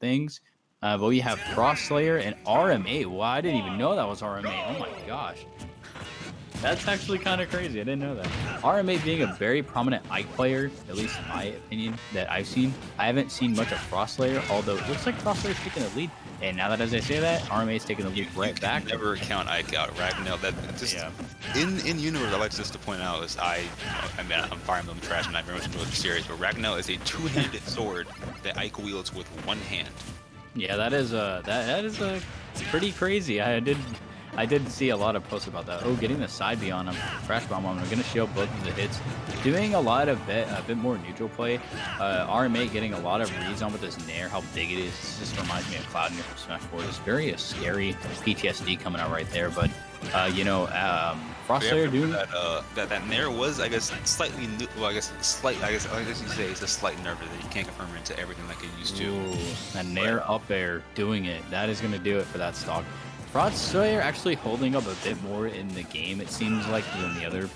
things. But we have FrostSlayer and Rm8. Wow, I didn't even know that was Rm8. Oh my gosh. That's actually kind of crazy. I didn't know that. Rm8 being a very prominent Ike player, at least in my opinion, that I've seen. I haven't seen much of FrostSlayer, although it looks like FrostSlayer's taking the lead. And now that as I say that, Rm8's taking the lead right back. Never count Ike out, Ragnell. That just in universe, I like just to point out is I mean I'm Fire Emblem trash and I very much enjoy the series, but Ragnell is a two-handed sword that Ike wields with one hand. Yeah, that is a pretty crazy. I did see a lot of posts about that. Oh, getting the side B on him, crash bomb on him. We're gonna shield both of the hits, doing a lot of a bit more neutral play. Rm8 getting a lot of reads on with this nair, how big it is. This just reminds me of Cloud Nair from Smash 4. It's very scary PTSD coming out right there, but you know, FrostSlayer doing that nair was, I guess, slightly new. Well, I guess you say it's a slight nerve that you can't confirm into everything like it used to. Ooh, that nair up air doing it. That is gonna do it for that stock. FrostSlayer actually holding up a bit more in the game, it seems like, than the other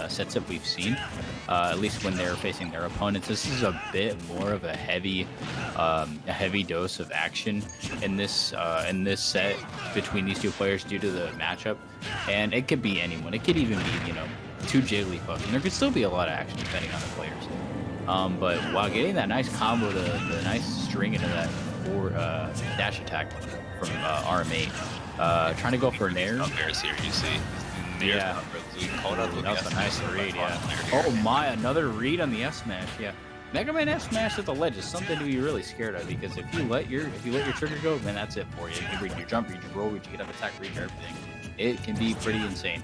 sets that we've seen. At least when they're facing their opponents, this is a bit more of a heavy dose of action in this set between these two players due to the matchup. And it could be anyone. It could even be, you know, two Jigglypuffs, and there could still be a lot of action depending on the players. But while getting that nice combo, the nice string into that dash attack from Rm8. Trying to go for an air. Up airs here, you see. Yeah, that was a nice read. Yeah. Oh my, another read on the F smash. Yeah, MegaMan F smash at the ledge is something to be really scared of, because if you let your trigger go, man, that's it for you. You can read your jump, read your roll, read your get up attack, read your everything. It can be pretty insane.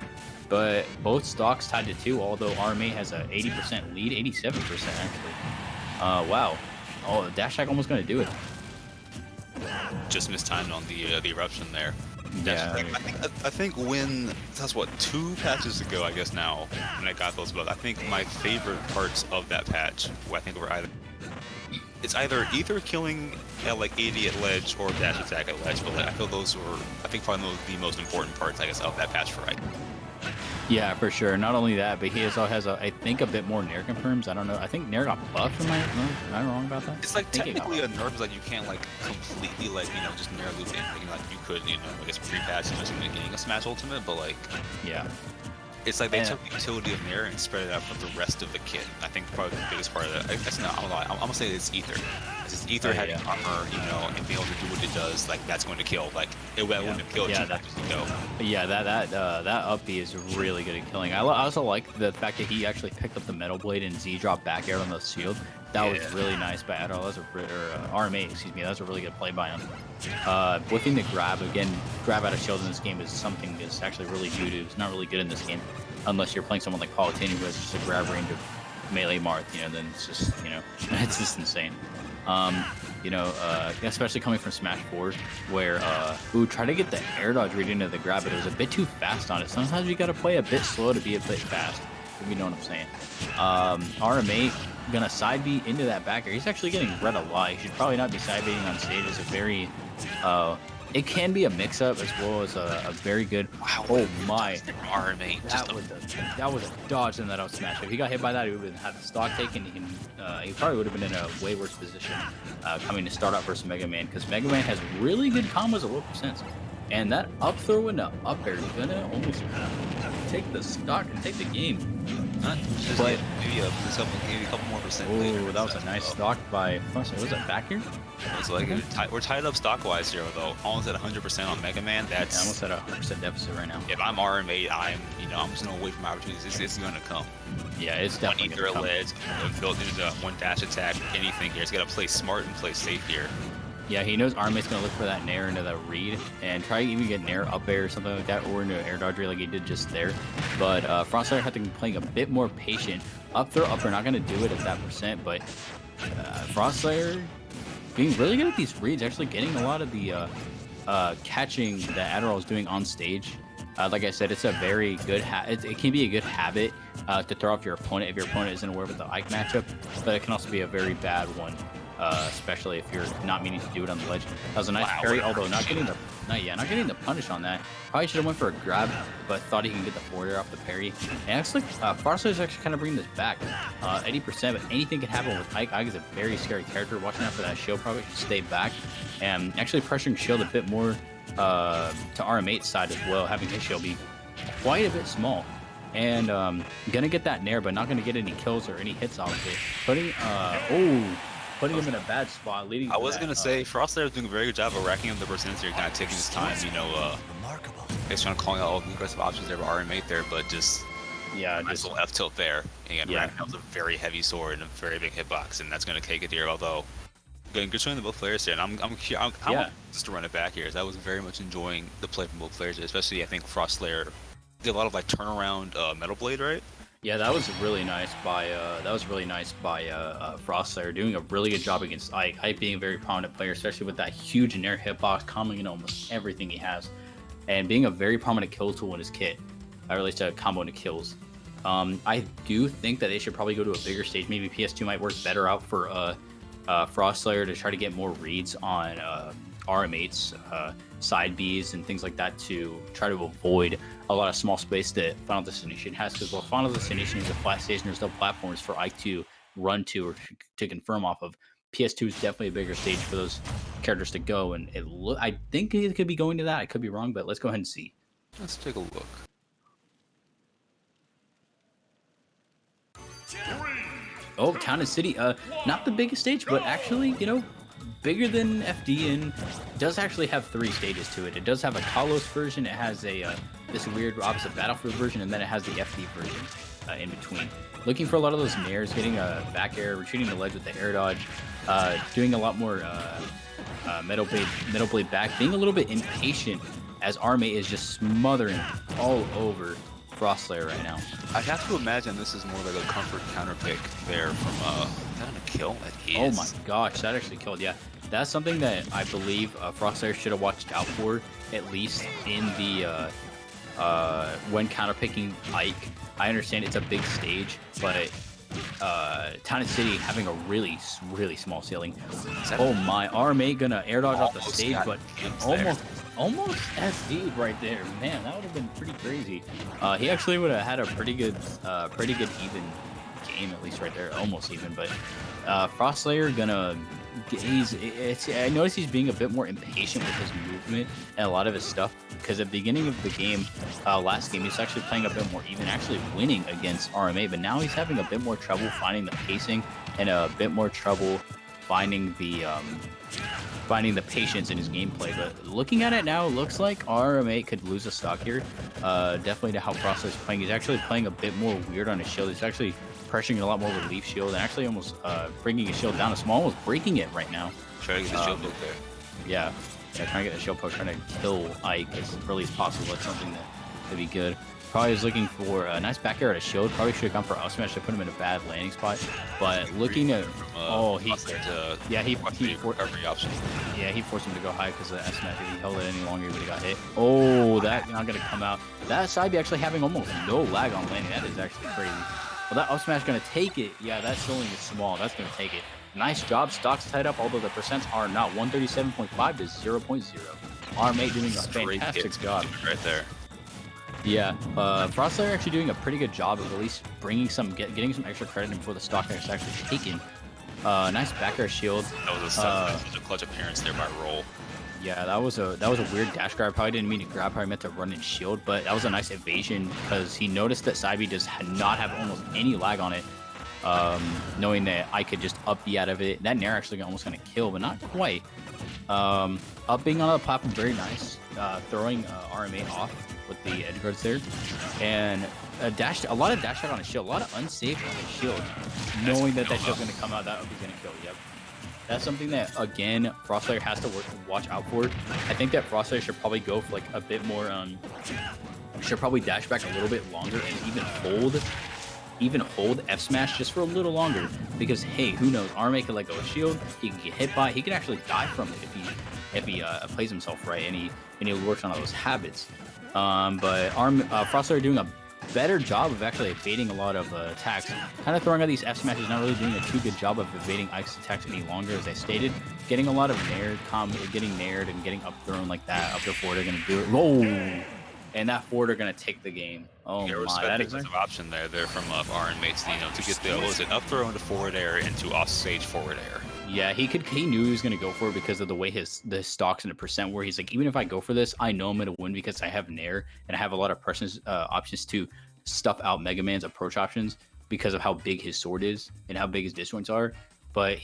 But both stocks tied to 2, although Rm8 has a 80% lead, 87% actually. Wow. Oh, the dash attack almost gonna do it. Just mistimed on the eruption there. Yeah, I think when that's what 2 patches ago, I guess now, when I got those bugs, I think my favorite parts of that patch, I think were either killing at like 80 at ledge or dash attack at ledge, but like, I feel those were probably the most important parts, I guess, of that patch for Ike. Yeah, for sure. Not only that, but he also has I think a bit more nair confirms. I don't know. I think nair got buffed. Am I wrong about that? It's like technically a nerf is like you can't like completely like, you know, just nair loop in. Like you could, you know, I guess pre-patch and just getting a Smash Ultimate, but like yeah. It's like they took the utility of nair and spread it out for the rest of the kit. I think probably the biggest part of that. I'm gonna say it's ether. It's ether having armor, you know, and being able to do what it does. Like that's going to kill. Like it wouldn't have killed 2 patches ago. Yeah, that up B is really good at killing. I also like the fact that he actually picked up the metal blade and Z dropped back air on the shield. That was really nice by Adderall. Rm8, excuse me. That was a really good play by him. Whipping the grab, again, grab out of shield in this game is something that's actually really doo-doo. It's not really good in this game. Unless you're playing someone like Palatini who has just a grab range of melee Marth, you know, then it's just, you know, it's just insane. You know, especially coming from Smash 4, where, try to get the air dodge read into the grab, but it was a bit too fast on it. Sometimes you gotta play a bit slow to be a bit fast, if you know what I'm saying. Rm8 gonna side B into that back air. He's actually getting read a lot. He should probably not be side Bing on stage. It's a very, it can be a mix-up as well as a very good. Wow! Oh my! Rm8. That was a dodge in that out smash. If he got hit by that, he would have had the stock taken. He probably would have been in a way worse position coming to start out versus MegaMan, because MegaMan has really good combos at low percents. And that up throw into up air is gonna almost take the stock and take the game. Not just but maybe a couple more percent. Oh, that was a nice stock by. Was that back here? So like we're tied up stock wise here though, almost at 100% on MegaMan. That's almost at a 100% deficit right now. If I'm Rm8, I'm just gonna wait for my opportunities. It's gonna come. Yeah, it's definitely gonna come. Ledge, built into one dash attack, anything here. He's gotta play smart and play safe here. Yeah, he knows Rm8's gonna look for that nair into that read and try to even get nair up air or something like that, or into an air dodge like he did just there. But FrostSlayer had to be playing a bit more patient. Up throw, up air, not gonna do it at that percent, but FrostSlayer being really good at these reads, actually getting a lot of the catching that Adderall is doing on stage. Like I said, it's a very good it can be a good habit to throw off your opponent if your opponent isn't aware of the Ike matchup, but it can also be a very bad one especially if you're not meaning to do it on the ledge. That was a nice parry, although not getting the punish on that. Probably should have went for a grab, but thought he can get the forward air off the parry. And actually, FrostSlayer is actually kind of bringing this back. 80%, but anything can happen with Ike. Ike is a very scary character. Watching out for that shield, probably should stay back. And actually pressuring shield a bit more to Rm8's side as well, having his shield be quite a bit small. And gonna get that nair, but not gonna get any kills or any hits off of it. Putting him in a bad spot, leading. I was gonna say FrostSlayer is doing a very good job of racking up the percentage here, kind of taking his time. You know, he's trying to call out all the aggressive options there for Rm8 there, but just nice little F tilt there, and racking up a very heavy sword and a very big hitbox, and that's gonna take it here. Although, good showing the both players here, and I'm just to run it back here. As I was very much enjoying the play from both players, especially I think FrostSlayer did a lot of like turnaround Metal Blade, right? Yeah, that was really nice by FrostSlayer, doing a really good job against Ike. Ike being a very prominent player, especially with that huge nair hitbox, comboing in almost everything he has, and being a very prominent kill tool in his kit. That relates to combo into kills. I do think that they should probably go to a bigger stage. Maybe PS2 might work better out for FrostSlayer to try to get more reads on Rm8's side Bs and things like that to try to avoid a lot of small space that Final Destination has, because while Final Destination is a flat stage and there's no platforms for Ike to run to or to confirm off of, PS2 is definitely a bigger stage for those characters to go, and I think it could be going to that. I could be wrong, but let's go ahead and see. Let's take a look. Oh, Town and City, not the biggest stage, but actually, you know, bigger than FD, and does actually have 3 stages to it. It does have a Kalos version, it has a this weird opposite Battlefield version, and then it has the FD version in between. Looking for a lot of those nairs, getting a back air, retreating the ledge with the air dodge, doing a lot more metal blade back, being a little bit impatient as Rm8 is just smothering all over FrostSlayer right now. I have to imagine this is more like a comfort counter pick there from is that a kill? That is. Oh my gosh, that actually killed. Yeah, that's something that I believe FrostSlayer should have watched out for, at least in the when counter picking Ike. I understand it's a big stage, but Town and City having a really small ceiling. Oh my, Rm8 gonna air dodge off the stage, but almost SD'd right there. Man, that would have been pretty crazy. He actually would have had a pretty good even game, at least right there, almost even. But FrostSlayer gonna, I notice he's being a bit more impatient with his movement and a lot of his stuff, because at the beginning of the game, last game, he's actually playing a bit more even, actually winning against Rm8, but now he's having a bit more trouble finding the pacing and a bit more trouble finding the patience in his gameplay. But looking at it now, it looks like Rm8 could lose a stock here. Definitely to how FrostSlayer is playing. He's actually playing a bit more weird on his shield. He's actually pressuring a lot more relief shield and actually almost bringing his shield down a small, almost breaking it right now. Trying to get the shield poke there. Yeah, trying to get the shield poke, trying to kill Ike as early as possible. That's something that could be good. Probably is looking for a nice back air at a shield. Probably should have gone for up smash to put him in a bad landing spot. But looking at he forced him to go high because of the S smash. If he held it any longer, he would have got hit. Oh, that's not gonna come out. That side B actually having almost no lag on landing. That is actually crazy. Well, that up smash gonna take it. Yeah, that ceiling is small. That's gonna take it. Nice job. Stocks tied up, although the percents are not. 137.5 to 0.0. Rm8 doing a fantastic job right there. Yeah, FrostSlayer actually doing a pretty good job of at least bringing getting some extra credit before the stock is actually taken. Nice back air shield. That was a clutch appearance there by Roll. Yeah, that was a weird dash grab. Probably didn't mean to grab. Probably meant to run and shield, but that was a nice evasion because he noticed that side B does not have almost any lag on it. Knowing that I could just up B out of it. That nair actually almost gonna kill, but not quite. Up being on the platform, very nice. Throwing Rm8 off with the edge guards there, and a lot of dash out on his shield, a lot of unsafe on his shield, knowing that shield's gonna come out, that would be gonna kill. Yep, that's something that again FrostSlayer has to watch out for. I think that FrostSlayer should probably go for like a bit more. Should probably dash back a little bit longer and even hold F smash just for a little longer, because hey, who knows? Rm8 could let go of shield. He can get hit by. He can actually die from it if he plays himself right and he works on all those habits. But FrostSlayer doing a better job of actually evading a lot of attacks. Kind of throwing out these F smashes, not really doing a too good job of evading Ike's attacks any longer, as I stated. Getting a lot of getting nared and getting up thrown like that. Up to forward are gonna do it. Whoa! And that forward are gonna take the game. Oh my, that is an option there from Rm8, to get the what was it, up throw into forward air into off stage forward air. Yeah, he knew he was gonna go for it because of the way the stocks and the percent where he's like, even if I go for this, I know I'm gonna win because I have Nair and I have a lot of options to stuff out Mega Man's approach options because of how big his sword is and how big his disjoints are. But he